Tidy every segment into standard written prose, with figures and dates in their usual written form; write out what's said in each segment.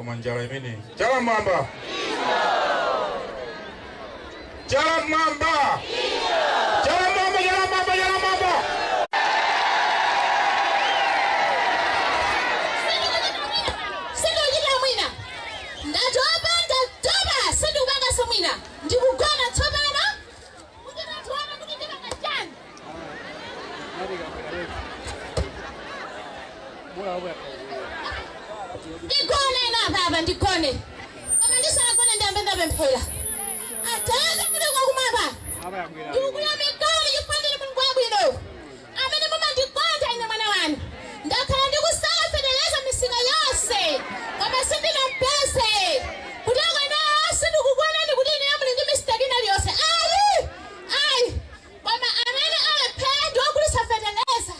kumanjala imene. Chala mwamba. Chala mwamba. Chala mwamba, chala mwamba, chala mwamba. Sendo jina mwina. Ndatoba, sendo ubanga somwina. Ndikugona toba na. Ujana tuwana kudindika kajani. Ndikone na baba, ndikone. Kama ndisana kone ndiyambenda bempela. Ataza kuda kwa kumaba. Ndikuya mikono yupandile mungu wabwino. Amene mama ndikwata ina mwana wanu. Ndakhala ndikusala fedeleza misika yose. Kama sindina mpese. Kutako ina sindikugwana ndikudini ya mlingi mistakina liyose. Ayi. Kama amene ale pendo wakulisa fedeleza.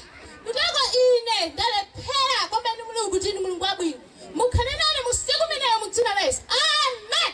Kutako ine ndale pera kama ni mulungu kutini mulungu wabwino. Mukhanenane musiku mineyo mudzina lesa. Amen.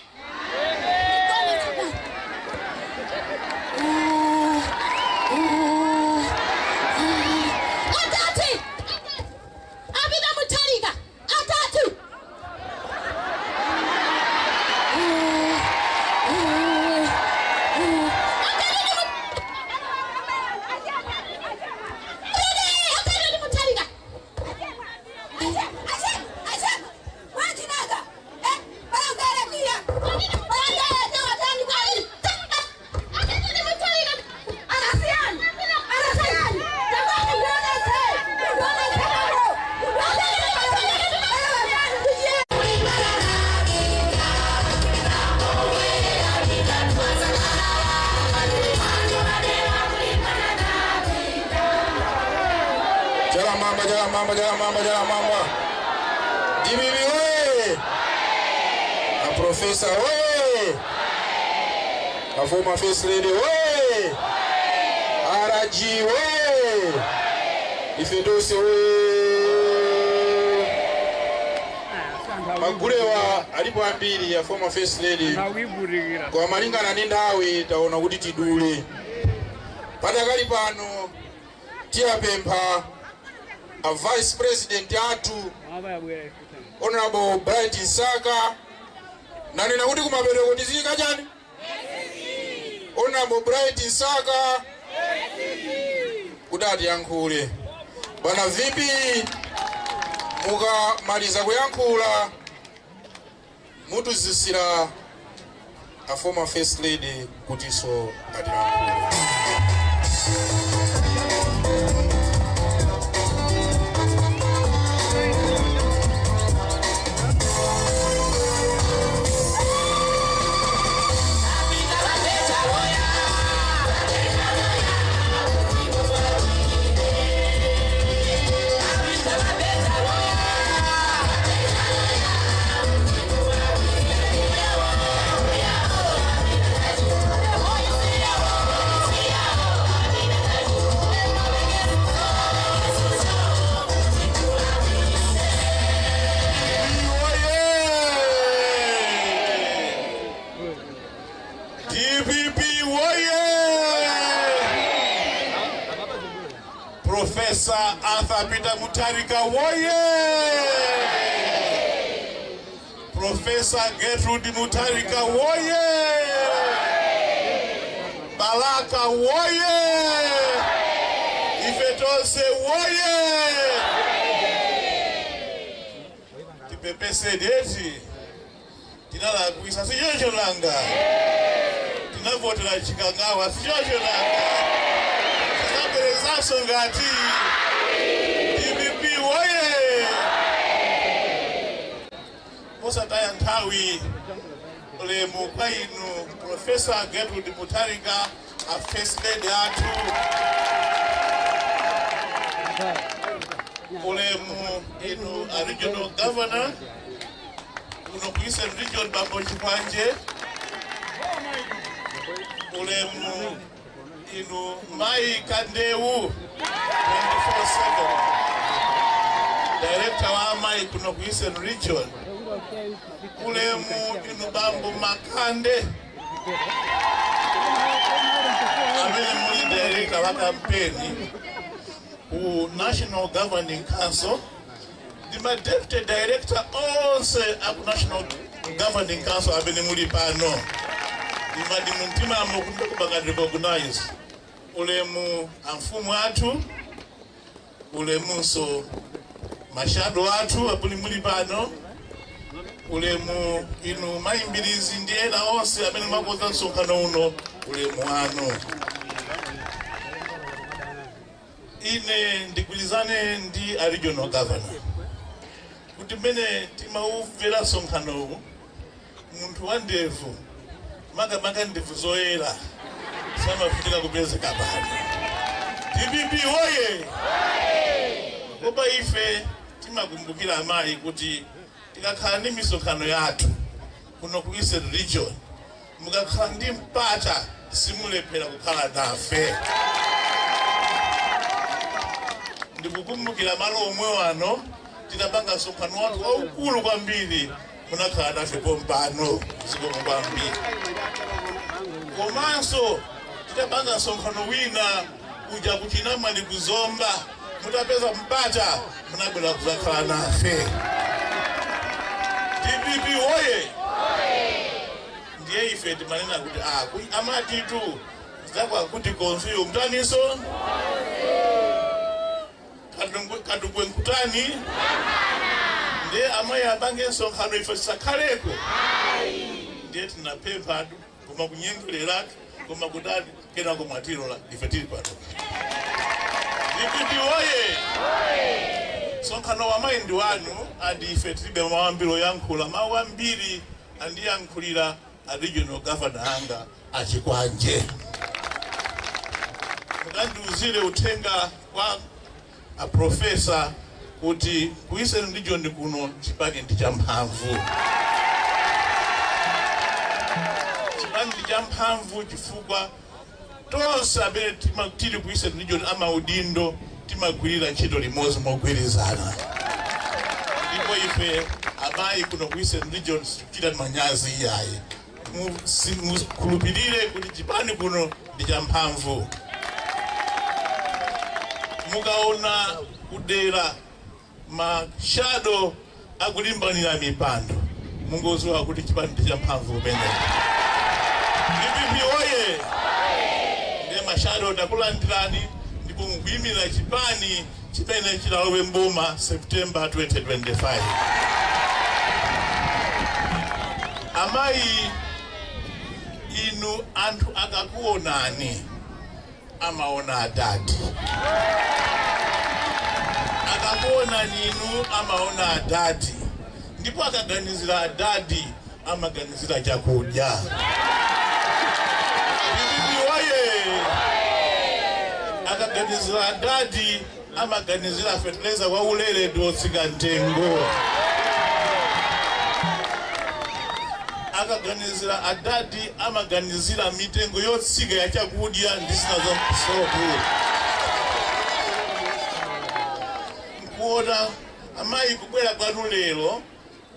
Jala mamba. Jibibi we. A professor we. A former first lady we. Araji we. Ifedose we. Magulewa alipoambiri ya former first lady. Kwa malinga na nindawe taona kuti tidule. Patakali pano tia pempha a vice president atu Honorable Bright Nsaka na nina kuti kumapero kuti zika chani Honorable Bright Nsaka kudati yankhule bwana vipi mukamaliza kuyankhula mutuzisira a former first lady kuti so atiyankhule. Professor Arthur Peter Mutharika woye! Professor Gertrude Mutharika woye! Balaka woye! Ifetose woye! Tipepese deti tinala kuisa sijojo langa tinavotela chikangawa sijojo langa Songati DPP woye Musa taya ntawi ule mukwainu Professor Gertrude Mutharika a first lady atu ule mu inu a regional governor uno kuisa region Bambo Chipanje ule mu inu Mai Kandewu 24/7 director wa Mai kuno kuisen region ule mu inu Bambo Makande amene muli director wa campaign ku National Governing Council the deputy director all onse aku National Governing Council amene muli pano. Imadi muntima mukumbe kubanga recognize ulemu amfumu athu, ulemunso mashado athu apuli muli pano, ulemu inu maimbirizi ndi ena onse amene makonza msonkhano uno, ulemu ano. Ine ndigwilizane ndi a regional governor kuti mene timaumvera msonkhano uwu, munthu wa ndevu makamaka ndevu zoyera samafunika kupezeka pano. DPP oye! Oba ife timakumbukira amayi kuti tikakhala ndi misonkhano yathu kuno ku Eastern Region, mukakhala ndi mpata simulephera kukhala nafe. Ndikukumbukira malo omwe wano tinapanga msonkhano wathu waukulu kwambiri, munakhala nafe pompano zikomo kwambiri. Komanso tinapanga msonkhano wina uja kuchina mali kuzomba, mutapeza mpata munabwera kuzakhala nafe. DPP oye! Ndiye ife timanena kuti amatitu zakwa kuti konsuyo mtaniso kadugwe nkutani ndiye amayi abange msonkhano ife tisakhaleko. Ndiye tinapempha koma kunyengerera koma kudali kena kumwatirola ife tili pano. DPP oye! Msonkhano wa mayi ndi wanu, andi ife tilibe mawambiro yankhula mawu ambiri andiyankhulira a regional governor anga achikwanje. Mukandiuzire uthenga kwa a professor kuti ku Eastern Region kuno chipani ndi champhamvu. Chipani ndi champhamvu chifukwa tonse amene tili ku Eastern Region amaudindo timagwirira ntchito limodzi mogwirizana. Ndipo ife amayi kuno ku Eastern Region sikuchita manyazi iyayi. Mukhulupirire kuti chipani kuno ndi champhamvu. Mukaona kudera mashado akulimbanira mipando, mungoziwa kuti chipani ndi champhamvu kumene. DPP oye! Ndiye mashado takulandirani ndipo mukuyimira chipani chimene chilalowe mboma September 2025. Amayi inu anthu akakuonani amaona adadi. Akakuona ninu amaona adadi. Ndipo akaganizira adadi amaganizira chakudya. DPP oye! Akaganizira adadi amaganizira fertilizer wa ulere ndotsika ntengo. Akaganizira adadi amaganizira mitengo yotsika ya chakudya ndisina za msoku. Nkuona amayi kubwera kwanu lero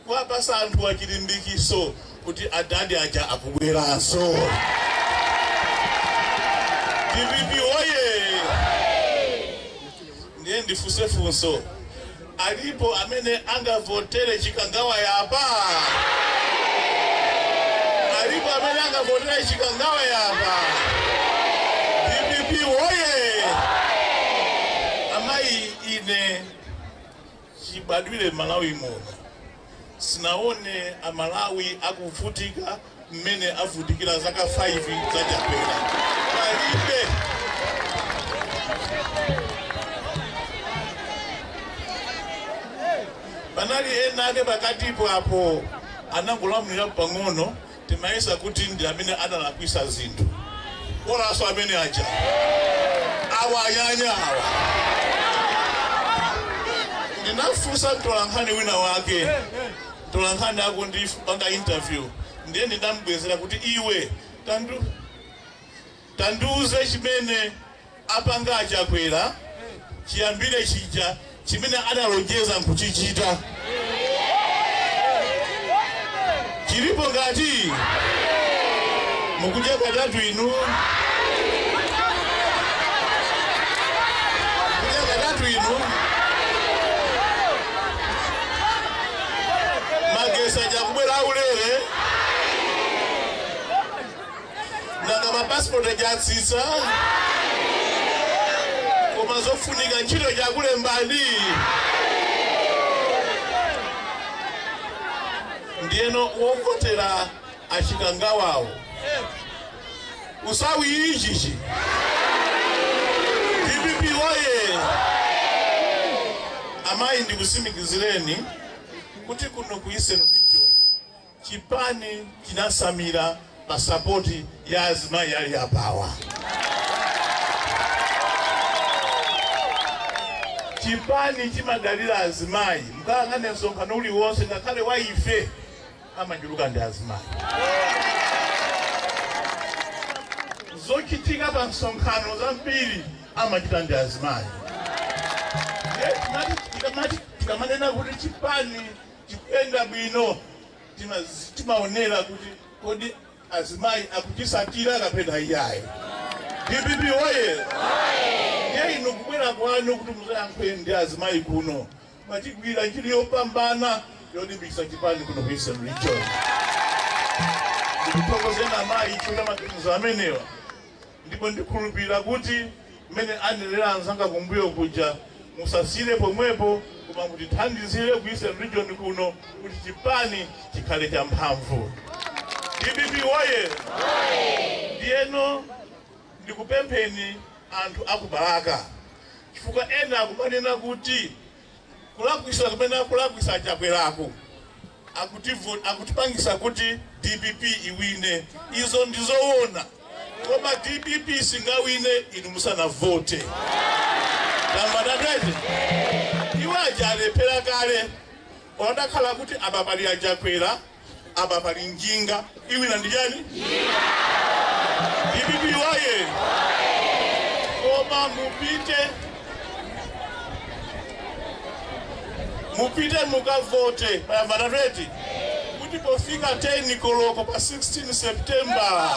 kwapasa anthu achilimbikiso kuti adadi aja akubweranso. DPP oye! Ndiye ndifunse funso, alipo amene angavotere chikangawa yapa? Alipo amene angavotere chikangawa yapa? DPP oye! Amayi ine chibadwire Malawi muno, sinaone amalawi akuvutika mmene avutikira zaka 5 zachapera. Palibe. Panali ena ake pakatipo apo anangolamulira pang'ono timayesa kuti ndi amene adalakwisa zinthu. Olanso amene aja awa anyanya awa. Ndinafunsa mtolankhani wina wake, mtolankhani ako ndipanga interview, ndiye ndinamubwezera kuti iwe tanduze chimene apanga achakwera chiyambire chija chimene adalonjeza nkuchichita. Chilipo ngati mukudya katatu inu, passport ajatsisa koma zofunika ntchito chakulembani ndiyeno wovotera achikangawawo usawi ichichi DPP woye amayi ndikusimikizireni kuti kuno ku Eastern Region chipani chinasamira pasapoti ya azimayi ali apawa. Chipani chimadalira azimayi mukangane msonkhano uli wonse ngakhale wa ife amachuluka ndi azimayi. Zochitika pa msonkhano zambiri amachita ndi azimayi. Tikamanena kuti chipani chikuyenda bwino timaonera kuti kodi azimayi akutisatira kapena iyayi. DPP woye ndiye ino kubwera kwanu kuti muzayankhe ndi azimayi kuno matigwira ntchito yopambana yolimbikitsa chipani kuno ku Eastern Region. Ndikuthokozeni amayi chula maganizo amenewa ndipo ndikhulupirira kuti mmene anenera anzanga kumbuyo kuja musasire pomwepo koma mutithandizire ku Eastern Region kuno kuti chipani chikhale cha mphamvu. DPP woye ndiyeno ndikupempheni anthu akubalaka chifukwa ena akumanena kuti kulakwisa kumene kulakwisa chakwerako akutipangisa kuti DPP iwine. Izo ndizoona koma DPP singawine inu musanavote. Tambatatete iwo ajalepera kale odakhala kuti abapali ajakwera abapali njinga iwina ndijani DPP woye koma mupite mukavote tambatatete kuti pofika 10 koloko pa 16 September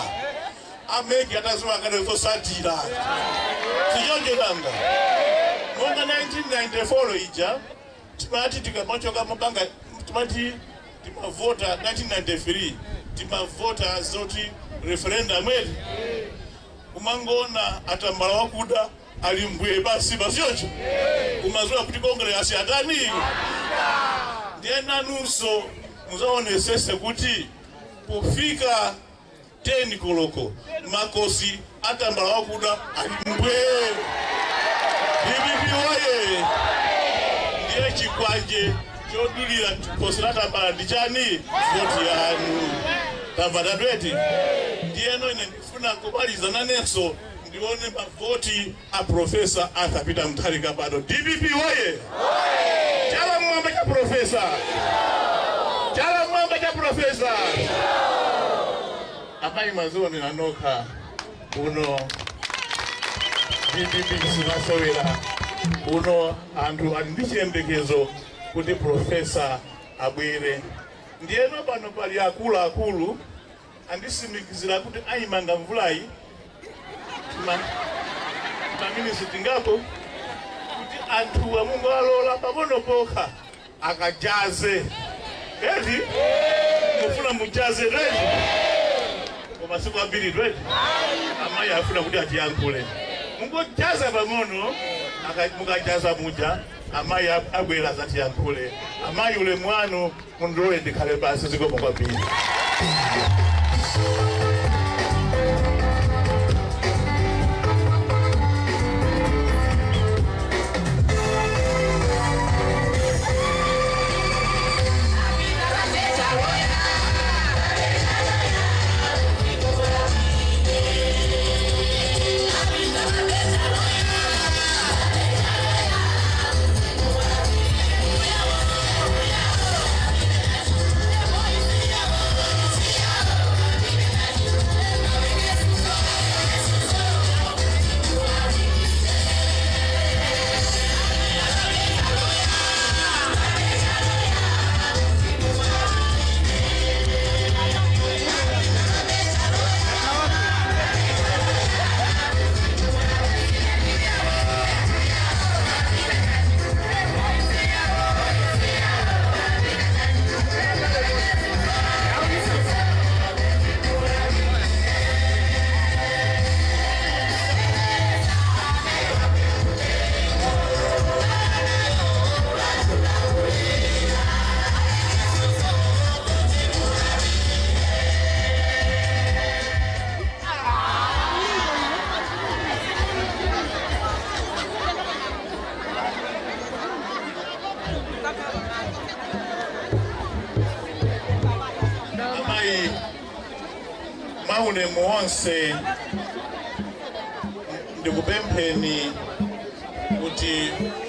ameki ataziwa kale zosatira sijonje langa monga 1994 ija timati tikamachoka mabanga timati timavota 1993 timavota zoti referendum eti umangona atambala wakuda alimbwe basi basyocho umazula kuti kongresi atani ndiye nanunso muzaonesese kuti pofika 10 koloko makosi atambala wakuda alimbwe. DPP woye ndiye chikwanje chodulira posera tambala ndichani voti yanu tambatatete ndiyeno ine ndifuna kubalizana nenso ndione mavoti a Professor Arthur Peter Mutharika bado. DPP woye chala mwamba cha professor chala mwamba cha professor amayi mazoni nanoka uno DPP sinasowera uno anthu ali ndi chiyembekezo kuti professor abwere. Ndiyeno pano pali akulu andisimikizira kuti ayimanga mvulayi maminisi ngapo kuti anthu amungu alola pang'ono pokha akajaze eti mufuna mujaze eti koma siku ambiri eti amayi afuna kuti atiyankhule mungojaza pang'ono mukajaza muja amayi abwera zatiyankhule. Amayi ule mwanu mundulowe ndikhale basi zikomo kwambiri. mwaulemu wonse ndikupempheni kuti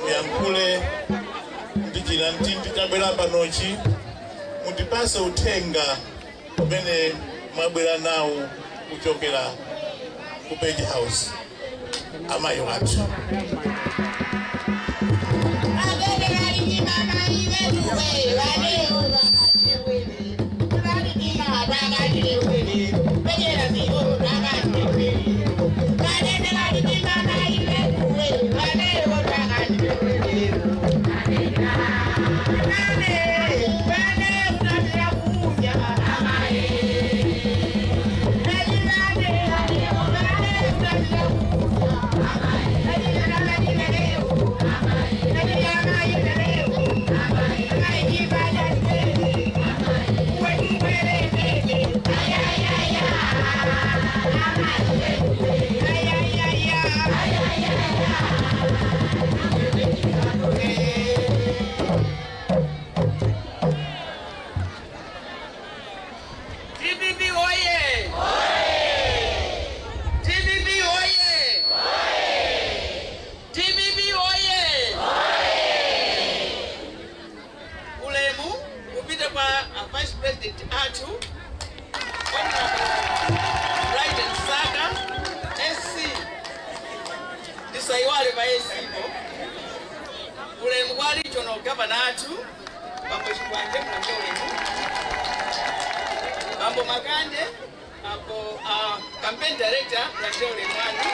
muyankhule ndichira ndikabwera panochi mutipase uthenga umene mwabwera nawo kuchokera ku Page House. Amayi wathu. Vice President Atu, Right and Saga, SC, Disaiwale by SC, Ule Mwali Jono Governor Atu, Bambo Shkwande, Bambo Magande, Bambo Campaign Director, Mlanteole Mwani,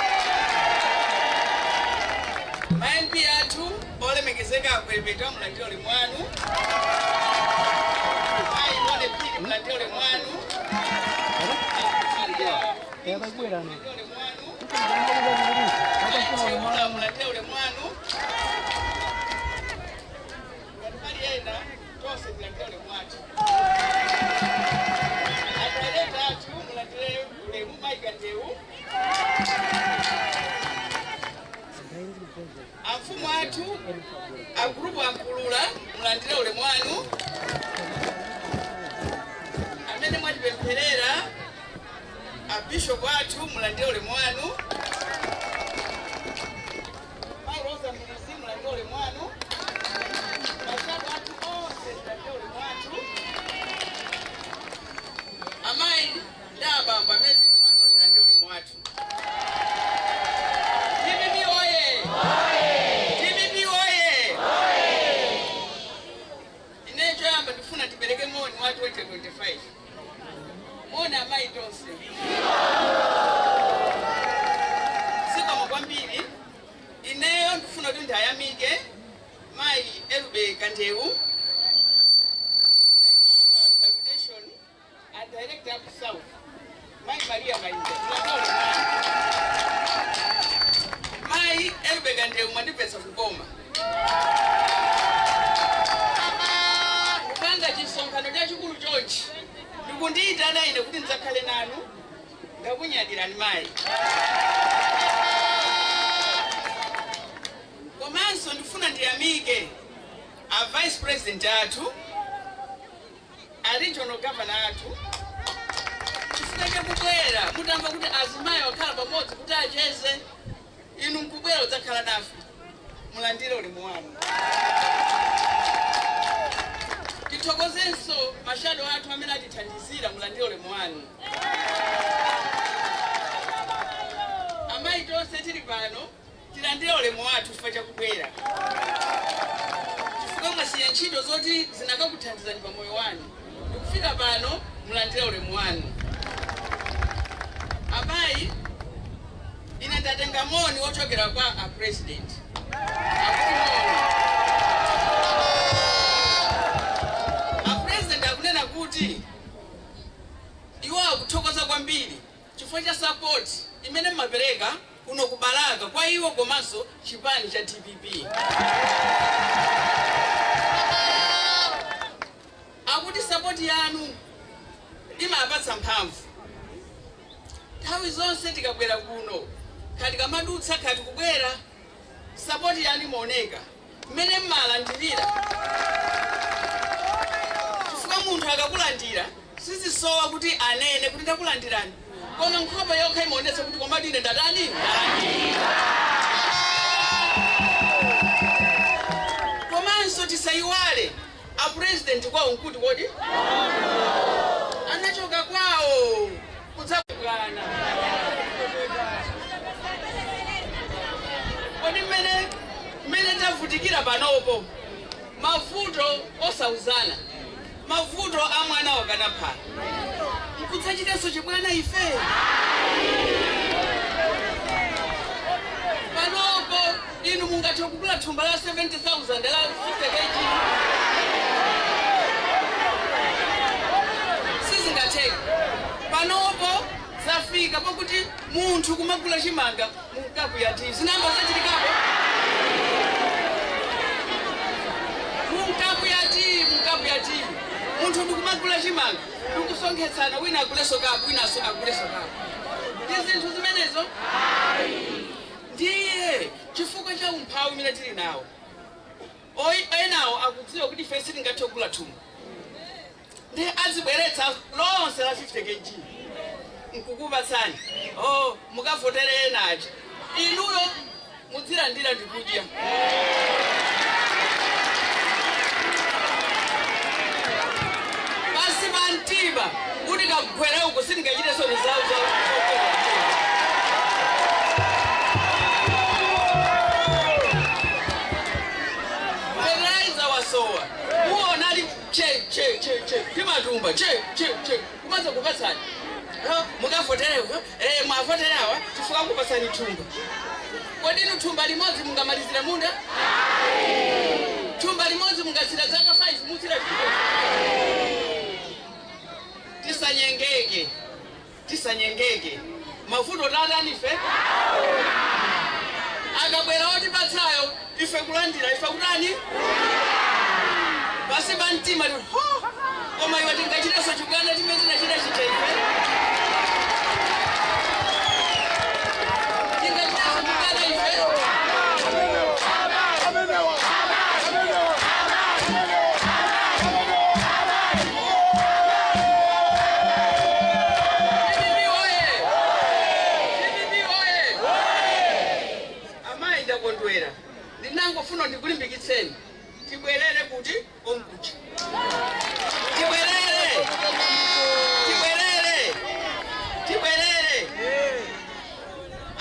MP Atu, Ole Mekizeka Kwebeta, Mlanteole Mwanu, Mlanteole Mwanu, Mlanteole Mwanu, Marienda, Tose Mlanteole Mwanu, Ataleta Atu, Mlanteole Mwaikateu, Afumu Atu, Agrupu Ampulula, Mlanteole Mwanu, Amene Mwatipemperera, Bishop Atu, Mlanteole Mwanu, Mai Rosa Munisi, Mlanteole Mwanu, Mashaka Atu Ose, Mlanteole Mwanu, Amai Daba Mbameti, Mlanteole Mwanu. TBB oye! TBB oye! Inejo yamba ndifuna tibeleke moni watu 2025. Mona Amai Tose. Sika mwakwambiri. Ineyo ndifuna tundayamike. Mai Elube Kanteu. Naiwaba salutation and director of South. Mai Maria Mainze. Mai Elube Kanteu mandipesa kuboma. Kupanga chisonkano cha chikulu chonchi. Ndikundiyita naine kuti nzakhale nanu ngakunyadirani mayi. Komanso ndifuna ndiyamike a Vice President Atu, a Regional Governor Atu, chifukwa chakubwera mutamva kuti azimayi wakhala pamodzi kuti acheze, inu nkubwera udzakhala nafe mulandire ulemu wanu. Tithokozenso mashado athu amene atithandizira mulandire ulemu wanu. Amayi tonse tili pano tilandire ulemu wathu chifukwa chakubwera. Chifukwa mwasiya ntchito zoti zinakakuthandizani pa moyo wanu. Ndikufika pano mulandire ulemu wanu. Amayi ine ndatenga moni wochokera kwa a president. Kuti iwo akuthokoza kwambiri chifukwa cha support imene mapereka kuno kubalaka kwa iwo komanso chipani cha TPP. Akuti support yanu imapatsa mphamvu. Nthawi zonse tikabwera kuno kati kamadutsa kati kubwera support yanu imaoneka mmene mmalandirira. Munthu akakulandira sizisowa kuti anene kuti ndakulandirani koma nkhope yokha imaonetsa kuti komadi ine ndatani komanso tisayiwale a president kwawo nkuti kodi anachoka kwawo kudzabwana kodi mmene tavutikira panopo mavuto osauzana mavuto a mwana wakanaphala nkudzachitenso chibwana ife panopo inu mungathe kugula thumba la 70,000 la 50 kg sizingatheka panopo zafika pakuti munthu kumagula chimanga munkapu yati zinamba zachitikapo munkapu yati munthu ndikumagula chimanga ndikusonkhetsana wina aguleso kapu wina aguleso kapu ndi zinthu zimenezo ndiye chifukwa cha umphawi umene tili nawo enawo akudziwa kuti ife sitingathe kugula thumba ndi azibweretsa lonse la 50 kg nkukupatsani mukavotere enachi inuyo mudzilandira ndikudya pasi pa mtima kuti kagwere uko sindingachiteso nizawo fertilizer wasowa muona ali che timatumba kumaza kupatsani mukavoterewo mwavoterewa chifukwa kupatsani thumba kodi inu thumba limodzi mungamalizira munda thumba limodzi mungatsira zaka 5 mutsira tisanyengeke mavuto tatani ife akabwera otipatsayo ife kulandira ife kutani pasi pa mtima koma iwe tingachiteso chibwana chimene tinachita chiteife tingachiteso chibwana ife ndinangofuna ndikulimbikitseni tibwerere kuti omkucha tibwerere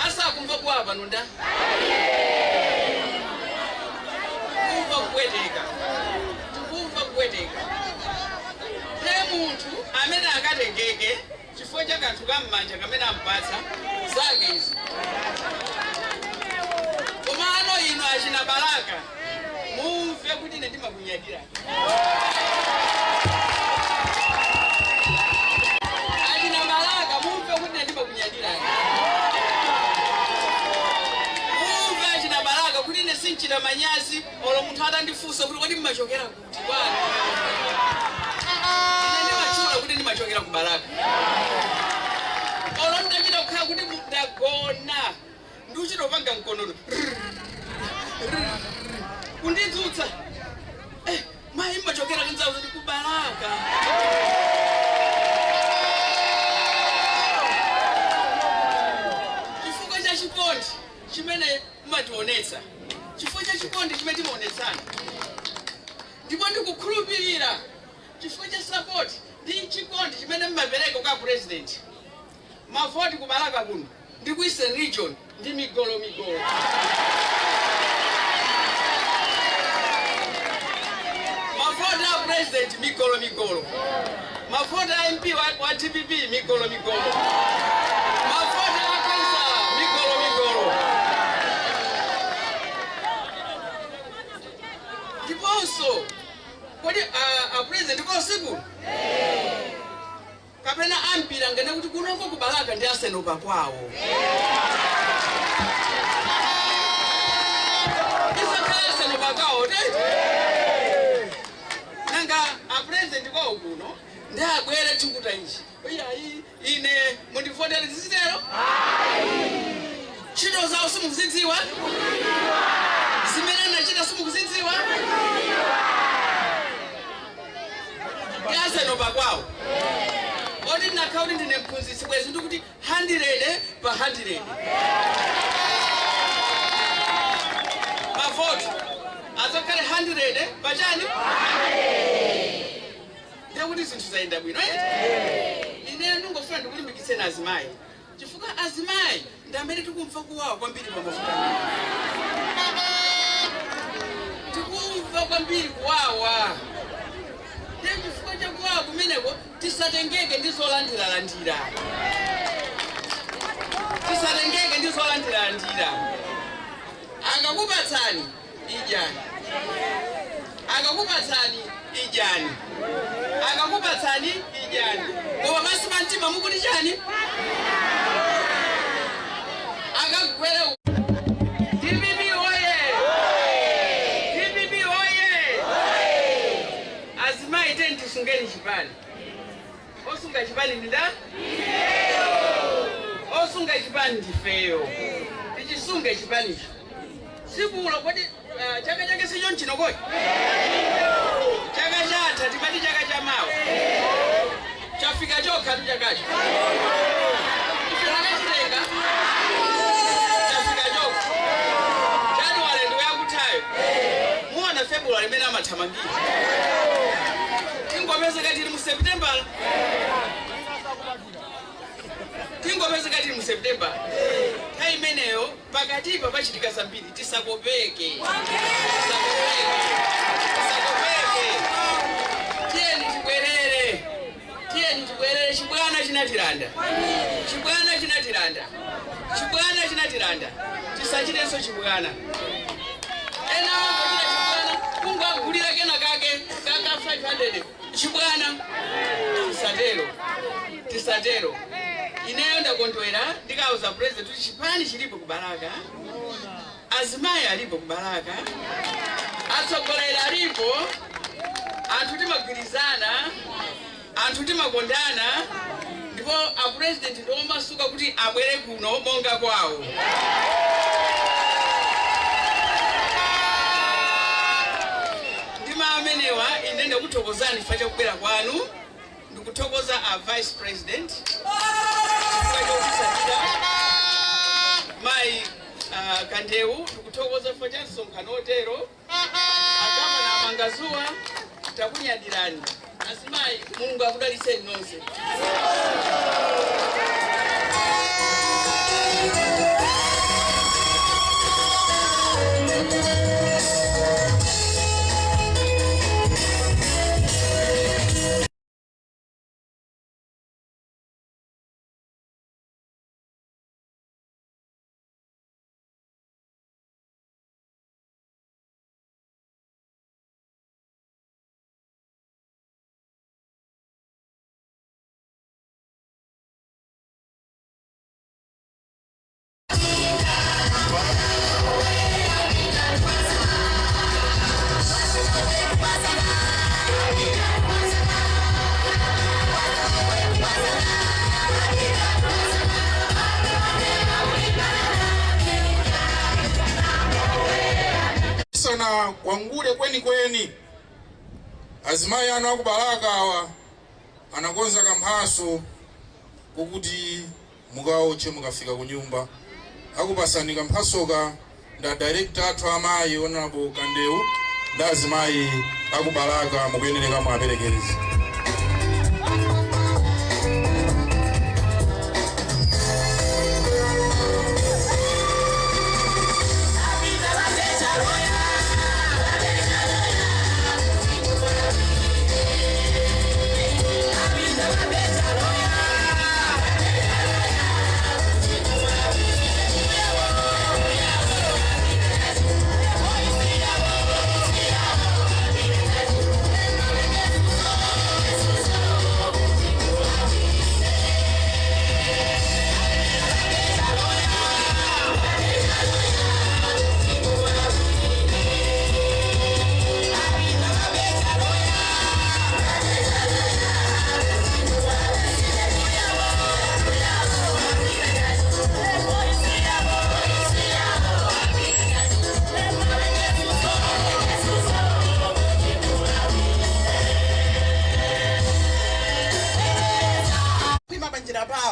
asakumva kuwapa nunda kumva kupweteka te munthu amene akatengeke chifukwa cha kanthu kam'manja kamene ampatsa zake izo komano ino achina Baraka mumve kuti ine ndimakunyadira achina Baraka mumve kuti ine ndimakunyadira mumve achina Baraka kuti ine sinchita manyazi olo munthu atandifunsa kuti kodi mmachokera kuti bwana ine ndimachula kuti ndimachokera ku Baraka olo ndachita kukhala kuti ndagona ndiuchitopanga mkonono kundidzutsa mayi mmachokera kinzawo kuti ku Baraka chifukwa cha chikondi chimene mmationetsa chifukwa cha chikondi chimene timaonetsana ndipo ndikukhulupirira chifukwa cha support ndi chikondi chimene mmapereka kwa president mavoti ku Baraka kuno ndi ku Eastern Region ndi migolo mavota a president migolo mavota a MP wa TPP migolo mavota a councilor migolo ndiponso kodi a president kwa usiku kapena ampira ngene kuti kunoko ku Baraka ndi asenopa kwawo nanga a president kwa kuno ndabwere chikuta ichi oyayi ine mundivotera zizitero chito zawo simukuzidziwa zimene nachita simukuzidziwa yasenopa kwawo oti ndinakhauli ndine mphunzitsi bwezi ndikuti 100 pa 100 mavoto azokhale 100 pa chani ndikuti zinthu zayenda bwino ine ndingofuna ndikulimbikitseni azimayi chifukwa azimayi ndi amene tikumva kuwawa kwambiri pa mafuta tikumva kwambiri kuwawa ndiye chifukwa chakuwawa kumeneko tisatengeke ndizolandira tisatengeke ndizolandira akakupatsani idyani akakupatsani idyani akakupatsani idyani koma masi mantima mukuti chani akagwere DPP oye DPP oye azimayi teni tisungeni chipani osunga chipani ndida osunga chipani ndifeyo tichisunge chipanicho sikulo kodi chaka chake sicho nchinokoyi chaka chatha timati chaka cha mawa chafika chokha tu chakacho ifiranachitenga chafika chokha Januwale ndo yakuthayo muona Februwale imene amathamangira tingopezeka tili mu September tingopezeka tili mu September nthawi imeneyo pakatipa pachitika zambiri tisakopeke tiyeni tibwerere chibwana chinatiranda tisachitenso chibwana ena wangachita chibwana kungagulira kena kake kaka 500 chibwana tisatero ineyo ndakondwera ndikauza president kuti chipani chilipo kubalaka azimayi alipo kubalaka atsogoleri alipo anthu timagwirizana anthu timakondana ndipo a president ndomasuka kuti abwere kuno monga kwawo ndima amenewa ine ndakuthokozani chifukwa chakubwera kwanu ndikuthokoza a vice president Mai Kandewu ndikuthokoza chifukwa cha msonkhano otero agavana Mangazuwa takunyadirani azimayi Mulungu akudaliseni nonse sana wangule kweni azimayi anu akubalaka awa anakonza kamphaso kukuti mukaoche mukafika kunyumba akupasani kamphasoka nda director athu amayi Honorable Kandewu nda azimayi akubalaka mukuyenera mwaperekereza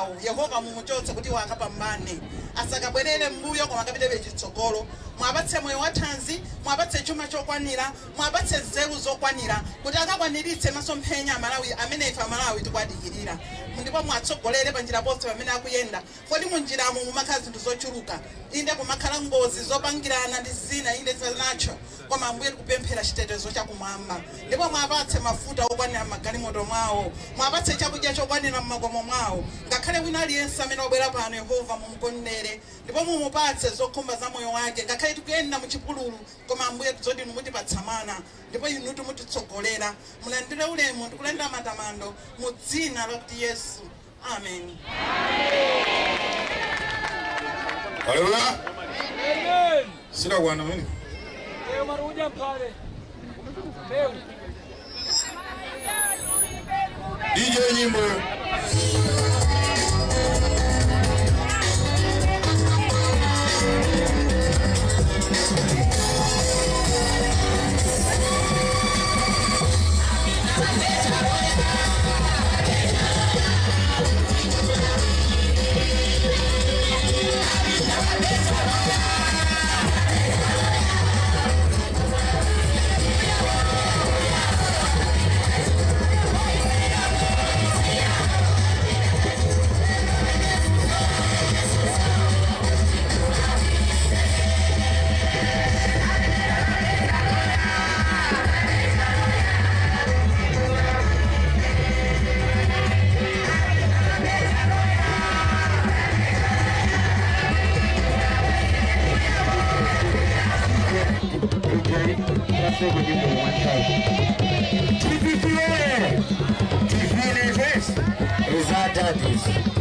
wawo Yehova mumuchotse kuti wakapambane asakabwerere mbuyo koma akapite chitsogolo mwapatse moyo wathanzi mwapatse chuma chokwanira mwapatse nzeru zokwanira kuti akakwaniritse masomphenya Malawi amene ife Malawi tikwadikirira ndipo mwatsogolere panjira ponse pamene akuyenda kodi munjiramo mumakhala zinthu zochuluka inde kumakhala ngozi zopangirana ndi zina inde zinacho koma Ambuye tikupemphera chitetezo chakumwamba ndipo mwapatse mafuta okwanira magalimoto mwawo mwapatse chakudya chokwanira mmakomo mwawo ngakhale wina aliyense amene wabwera pano Yehova mumukondere ndipo mumupatse zokhumba za moyo wake ngakhale tikuyenda muchipululu koma Ambuye tizoti mutipatsamana ndipo inu timutitsogolera mulandire ulemu tikulandira matamando mu dzina la Yesu amen. Haleluya. Sina bwana mimi. Leo maruja pale. DJ nyimbo. TV les gestes, les